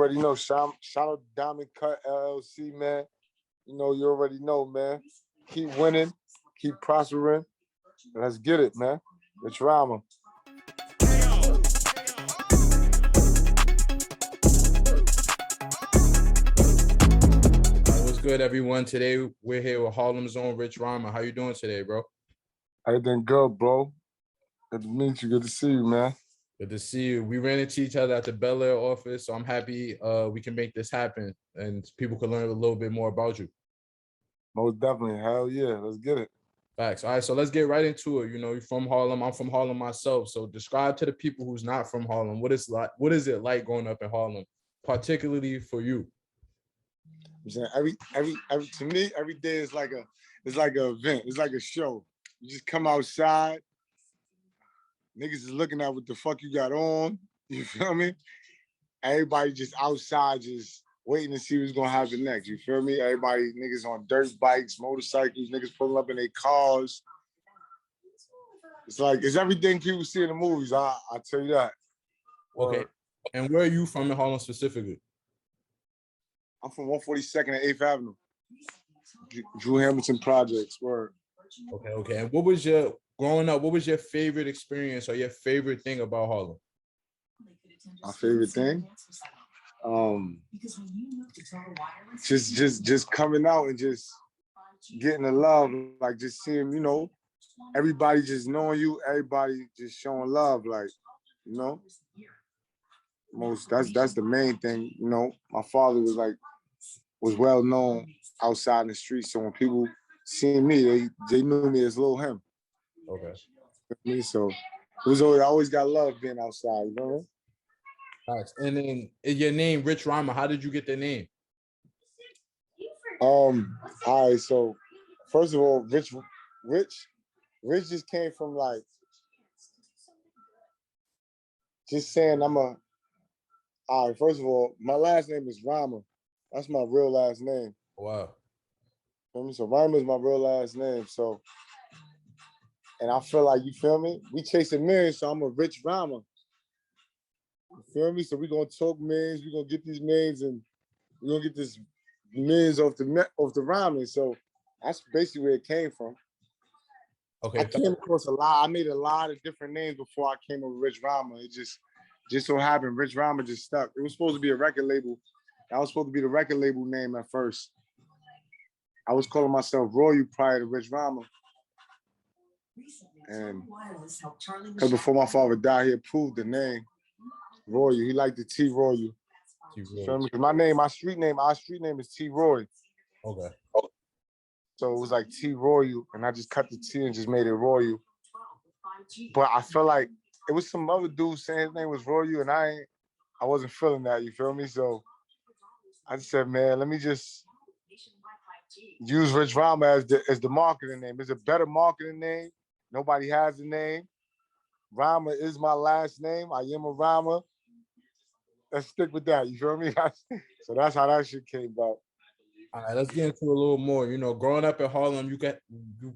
Already know, shout out Diamond Cut LLC, man. You already know, man. Keep winning, keep prospering. Let's get it, man. Rich Rama. What's good, everyone? Today we're here with Harlem's own Rich Rama. How you doing today, bro? Everything good, bro. Good to meet you. Good to see you, man. Good to see you. We ran into each other at the Bel Air office, so I'm happy we can make this happen and people can learn a little bit more about you. Most definitely. Hell yeah. Let's get it. Facts. All right, so let's get right into it. You're from Harlem. I'm from Harlem myself. So describe to the people who's not from Harlem, what is it like growing up in Harlem, particularly for you? I'm saying every to me, every day is like an event. It's like a show. You just come outside. Niggas is looking at what the fuck you got on. You feel me? Everybody just outside, just waiting to see what's gonna happen next. You feel me? Everybody, niggas on dirt bikes, motorcycles, niggas pulling up in their cars. It's everything people see in the movies. I tell you that. Okay. And where are you from in Harlem specifically? I'm from 142nd and 8th Avenue. Drew Hamilton Projects. Word. Okay. And what was your favorite experience or your favorite thing about Harlem? My favorite thing? Just coming out and just getting the love, like just seeing, everybody just knowing you, everybody just showing love, like, that's the main thing, My father was well known outside in the streets, so when people see me, they knew me as Lil Him. Okay. So I always got love being outside, you know what I mean? Nice. And then your name, Rich Rama, how did you get the name? All right, so first of all, Rich just came from just saying all right, first of all, my last name is Rama. That's my real last name. Wow. So Rama is my real last name. So, and I feel like, you feel me? We chasing millions, so I'm a Rich Rama. You feel me? So we're gonna talk millions, we're gonna get these millions, and we're gonna get this millions off the rhyming. So that's basically where it came from. Okay. I came across I made a lot of different names before I came up with Rich Rama. It just so happened Rich Rama just stuck. It was supposed to be a record label. That was supposed to be the record label name at first. I was calling myself Royal prior to Rich Rama. And because before my father died, he approved the name Royal. He liked the T Royal. You feel me? Because our street name is T Roy. Okay. So it was like T Royal, and I just cut the T and just made it Royal. But I felt like it was some other dude saying his name was Royal, and I wasn't feeling that, you feel me? So I just said, man, let me just use Rich Rama as the marketing name. It's a better marketing name. Nobody has the name. Rama is my last name. I am a Rama. Let's stick with that. You feel me? So that's how that shit came about. All right, let's get into a little more. Growing up in Harlem, you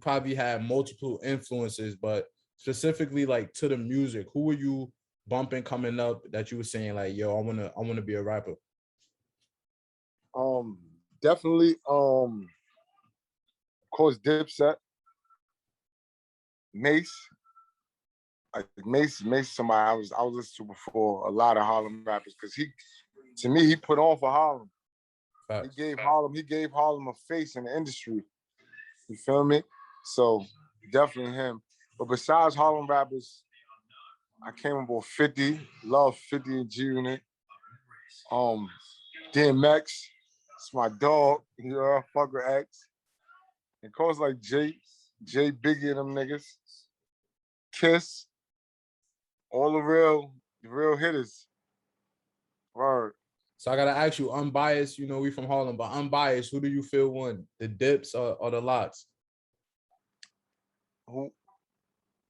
probably had multiple influences, but specifically like to the music, who were you bumping coming up that you were saying like, yo, I wanna be a rapper? Definitely, of course, Dipset, Mace. Like Mace, somebody I was listening to before a lot of Harlem rappers, because to me, he put on for Harlem. He gave Harlem a face in the industry. You feel me? So definitely him. But besides Harlem rappers, I came aboard 50, love 50 and G Unit. DMX, it's my dog, fuck with X. And of course like Jay Biggie and them niggas. Kiss. All the real hitters. Word. So I gotta ask you, unbiased, we from Harlem, but unbiased, who do you feel won? The Dips or the Locks?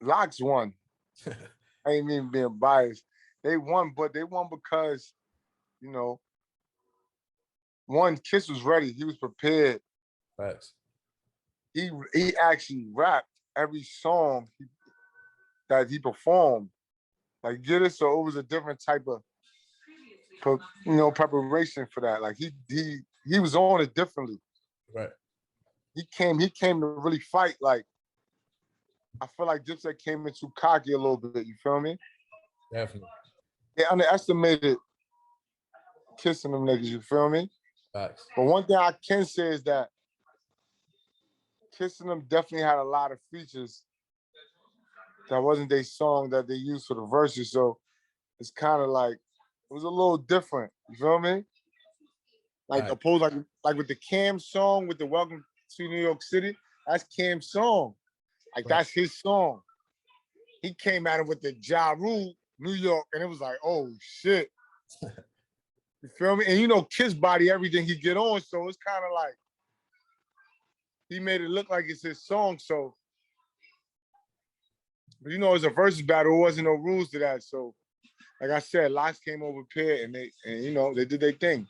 Locks won. I ain't even being biased. They won, but they won because, one, Kiss was ready. He was prepared. Facts. He actually rapped every song that he performed. Like, get it? So it was a different type of preparation for that. Like he was on it differently. Right. He came to really fight. Like I feel like Dipset came in too cocky a little bit. You feel me? Definitely. They underestimated kissing them niggas. You feel me? Facts. But one thing I can say is that kissing them definitely had a lot of features that wasn't their song that they used for the verses. So it's kind of like it was a little different. You feel me? Like opposed like with the Cam song with the Welcome to New York City, that's Cam's song. Like that's his song. He came at it with the Ja Rule, New York, and it was like, oh shit. You feel me? And Kiss body everything he get on, so it's kind of like he made it look like it's his song. So, but it's a versus battle. There wasn't no rules to that. So, like I said, Locks came over prepared, and they did their thing.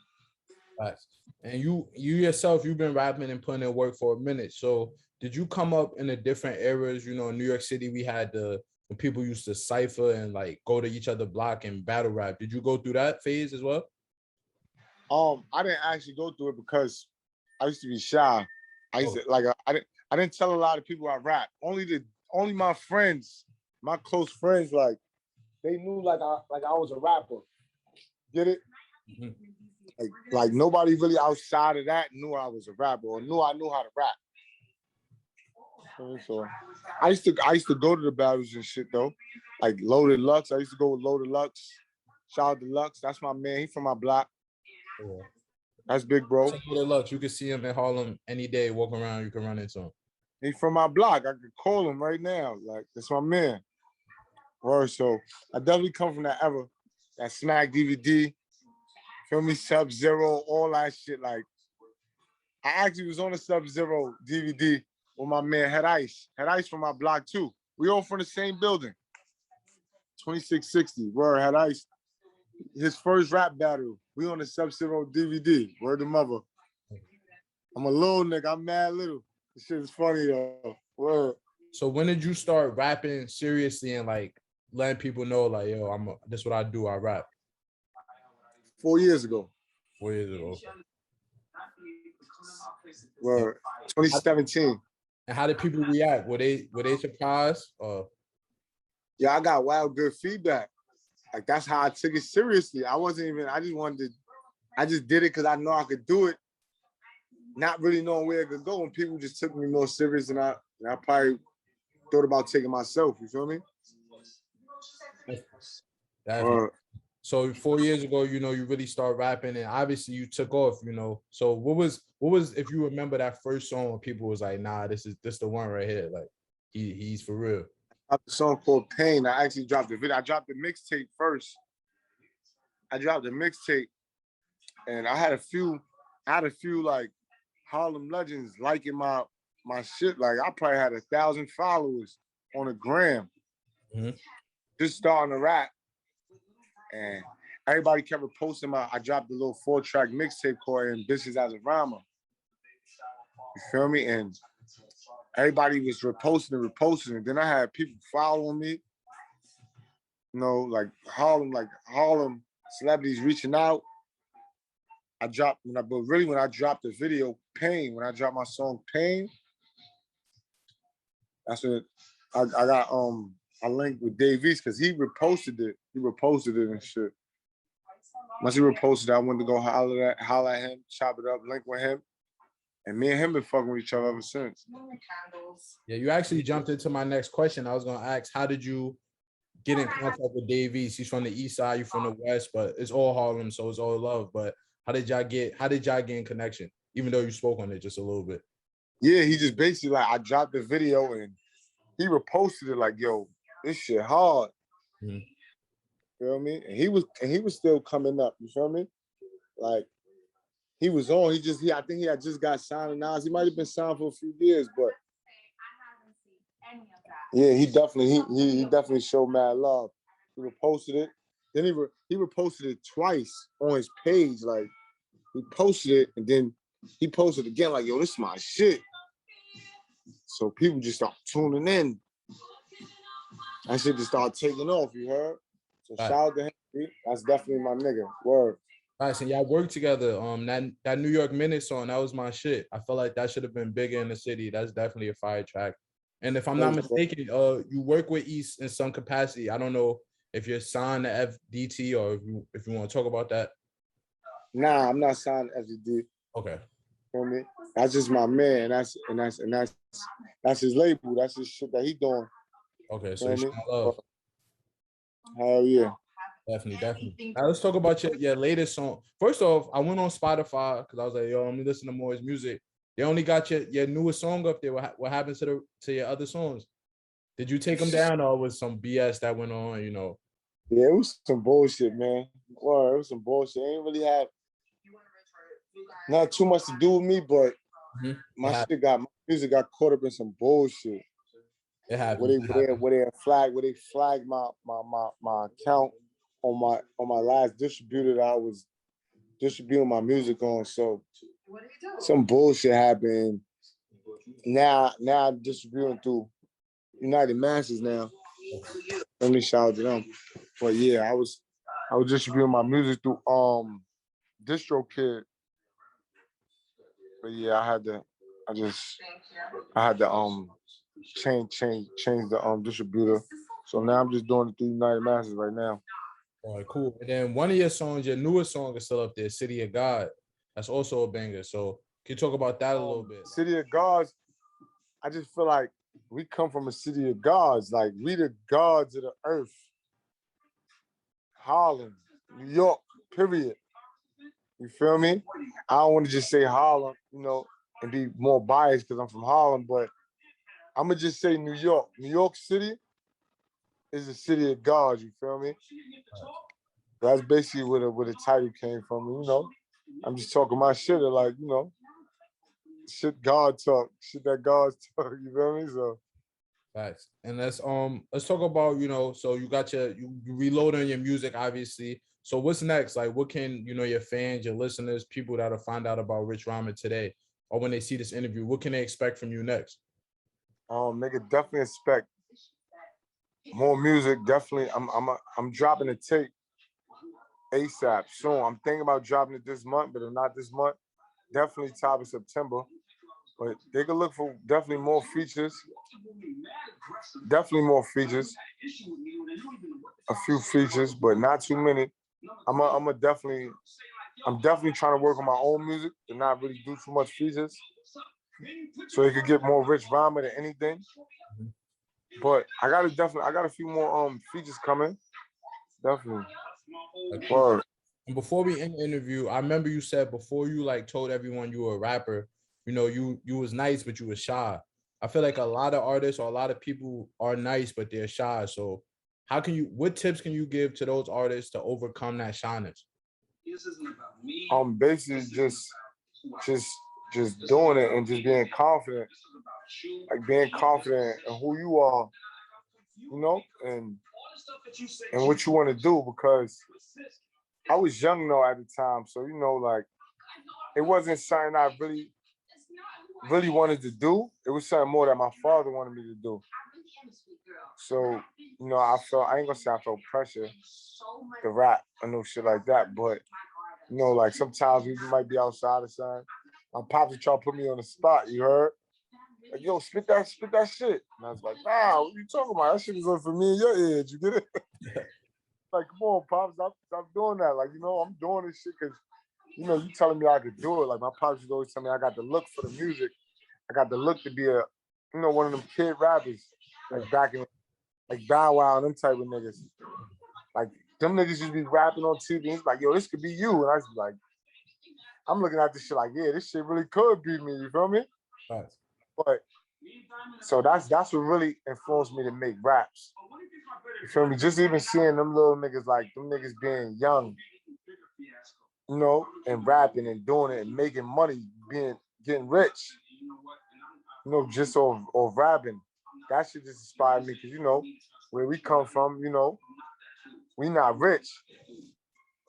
Right. And you yourself, you've been rapping and putting in work for a minute. So, did you come up in the different eras? In New York City, we had when people used to cipher and like go to each other block and battle rap. Did you go through that phase as well? I didn't actually go through it because I used to be shy. I used to I didn't tell a lot of people I rap. Only my friends, my close friends, like they knew like I was a rapper. Get it? Mm-hmm. Like nobody really outside of that knew I was a rapper or knew I knew how to rap. So I used to go to the battles and shit though. Like Loaded Lux. I used to go with Loaded Lux. Shout out to Lux. That's my man. He from my block. Yeah. That's big bro. Loaded Lux. You can see him in Harlem any day, walk around, you can run into him. He from my block. I could call him right now. Like that's my man. Or so I definitely come from that era. That Smack DVD. Feel me? Sub-Zero, all that shit. Like I actually was on a Sub-Zero DVD with my man Head Ice. Head Ice from my block too. We all from the same building. 2660. Word Head Ice. His first rap battle. We on the Sub-Zero DVD. Word to mother. I'm a little nigga. I'm mad little. This shit is funny though. Word. So when did you start rapping seriously and like letting people know like, yo, this is what I do, I rap? 4 years ago. 4 years ago. Okay. Word. 2017. And how did people react? Were they surprised? Yeah, I got wild good feedback. Like that's how I took it seriously. I just did it because I know I could do it, not really knowing where it could go. And people just took me more serious than I probably thought about taking myself. You feel me? So 4 years ago, you really started rapping, and obviously you took off. So what was if you remember that first song when people was like, nah, this the one right here, like he's for real. I dropped a song called Pain. I actually dropped the video. I dropped the mixtape first. I dropped the mixtape, and I had a few like Harlem legends liking my shit. Like I probably had 1,000 followers on the gram. Mm-hmm. Just starting to rap. And everybody kept posting I dropped a little 4-track mixtape called Ambitious as a Rama. You feel me? And everybody was reposting. And then I had people following me. Like Harlem celebrities reaching out. When I dropped the video Pain, when I dropped my song Pain, that's when I got I linked with Dave East because he reposted it. He reposted it and shit. Once he reposted it, I went to go holler at him, chop it up, link with him. And me and him been fucking with each other ever since. Yeah, you actually jumped into my next question. I was gonna ask, how did you get in contact with Dave East? He's from the east side, you from the west, but it's all Harlem, so it's all love. But how did y'all get in connection? Even though you spoke on it just a little bit. Yeah, he just basically like I dropped the video and he reposted it like, yo, this shit hard. Mm-hmm. You feel me? And he was still coming up, you feel me? Like he was on, I think he had just got signed to Nas. He might have been signed for a few years, but yeah, he definitely showed mad love. He reposted it. Then he reposted it twice on his page. Like he posted it and then he posted it again like, yo, this is my shit. So people just start tuning in. That shit just started taking off, you heard? So shout out to him. That's definitely my nigga. Word. Nice, and y'all work together. That New York Minute song, that was my shit. I felt like that should have been bigger in the city. That's definitely a fire track. And if I'm not mistaken, you work with East in some capacity. I don't know if you're signed to FDT or if you want to talk about that. Nah, I'm not signed to FDT. Okay. You know me? That's just my man. That's his label. That's his shit that he doing. Okay, so you love. Hell yeah. Definitely. Now let's talk about your latest song. First off, I went on Spotify because I was like, yo, let me listen to more of his music. They only got your newest song up there. What happened to your other songs? Did you take them down or was some BS that went on, you know? Yeah, it was some bullshit, man. Well, it was some bullshit. It ain't really have not too much to do with me, but my music got caught up in some bullshit. It happened. Where they flagged my account on my last distributor that I was distributing my music on. So some bullshit happened. Now I'm distributing through United Masses now. Let me shout out to them. But yeah, I was distributing my music through DistroKid. But yeah, I had to change the distributor. So now I'm just doing it through United Masses right now. All right, cool. And then one of your songs, your newest song is still up there, City of God. That's also a banger. So can you talk about that a little bit? City of Gods, I just feel like we come from a city of gods. Like we the gods of the earth. Harlem, New York, period. You feel me? I don't want to just say Harlem, you know, and be more biased because I'm from Harlem, but I'm gonna just say New York. New York City is a city of gods. You feel me? That's basically where the title came from. You know, I'm just talking my shit, like, you know, shit God talk, shit that God talk. You feel me? So. Facts. And let's talk about, you know, so you got you reload on your music, obviously. So what's next? Like, what can, you know, your fans, your listeners, people that'll find out about Rich Rama today, or when they see this interview, what can they expect from you next? They could definitely expect more music. Definitely, I'm dropping a tape ASAP soon. I'm thinking about dropping it this month, but if not this month, definitely top of September. But they could look for definitely more features. Definitely more features. A few features, but not too many. I'm definitely trying to work on my own music and not really do too much features, so it could get more Rich Rama than anything. But I got a few more features coming. Definitely. Word. And before we end the interview, I remember you said before you like told everyone you were a rapper, you know, you was nice, but you was shy. I feel like a lot of artists or a lot of people are nice, but they're shy. So what tips can you give to those artists to overcome that shyness? Basically just doing it and just being confident. Like being confident in who you are, you know, and what you want to do, because I was young though at the time. So, you know, like it wasn't something I really wanted to do. It was something more that my father wanted me to do. So, you know, I ain't gonna say I felt pressure to rap or no shit like that, but you know, like sometimes we might be outside or something. My pops would try to put me on the spot, you heard? Like, yo, spit that shit. And I was like, nah, what you talking about? That shit is good for me and your age, you get it? Like, come on, Pops, stop doing that. Like, you know, I'm doing this shit because, you know, you telling me I could do it. Like, my pops would always tell me I got the look for the music. I got the look to be one of them kid rappers. Like, back in, like, Bow Wow and them type of niggas. Like, them niggas used to be rapping on TV. It's like, yo, this could be you. And I was like, I'm looking at this shit like, yeah, this shit really could be me. You feel me? Nice. But so that's what really influenced me to make raps. You feel me? Just even seeing them little niggas, like them niggas being young, you know, and rapping and doing it and making money, getting rich, you know, just off rapping. That shit just inspired me because, you know, where we come from, you know, we not rich.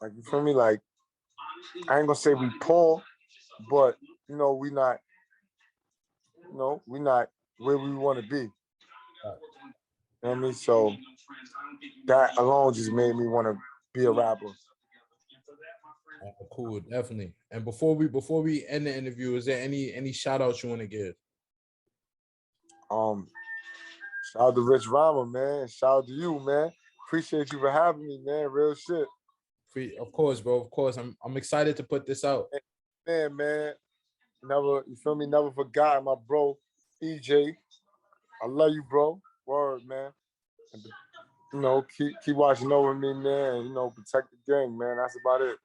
Like, you feel me? Like, I ain't gonna say we poor, but, you know, we not where we want to be. You know what I mean? So that alone just made me want to be a rapper. Cool, definitely. And before we end the interview, is there any shout outs you want to give? Um, Shout out to Rich Rama, man. Shout out to you, man. Appreciate you for having me, man. Real shit. Of course, bro. Of course. I'm excited to put this out. Man. Never, you feel me? Never forgot my bro, EJ. I love you, bro. Word, man. And, keep watching over me, man. And, protect the gang, man. That's about it.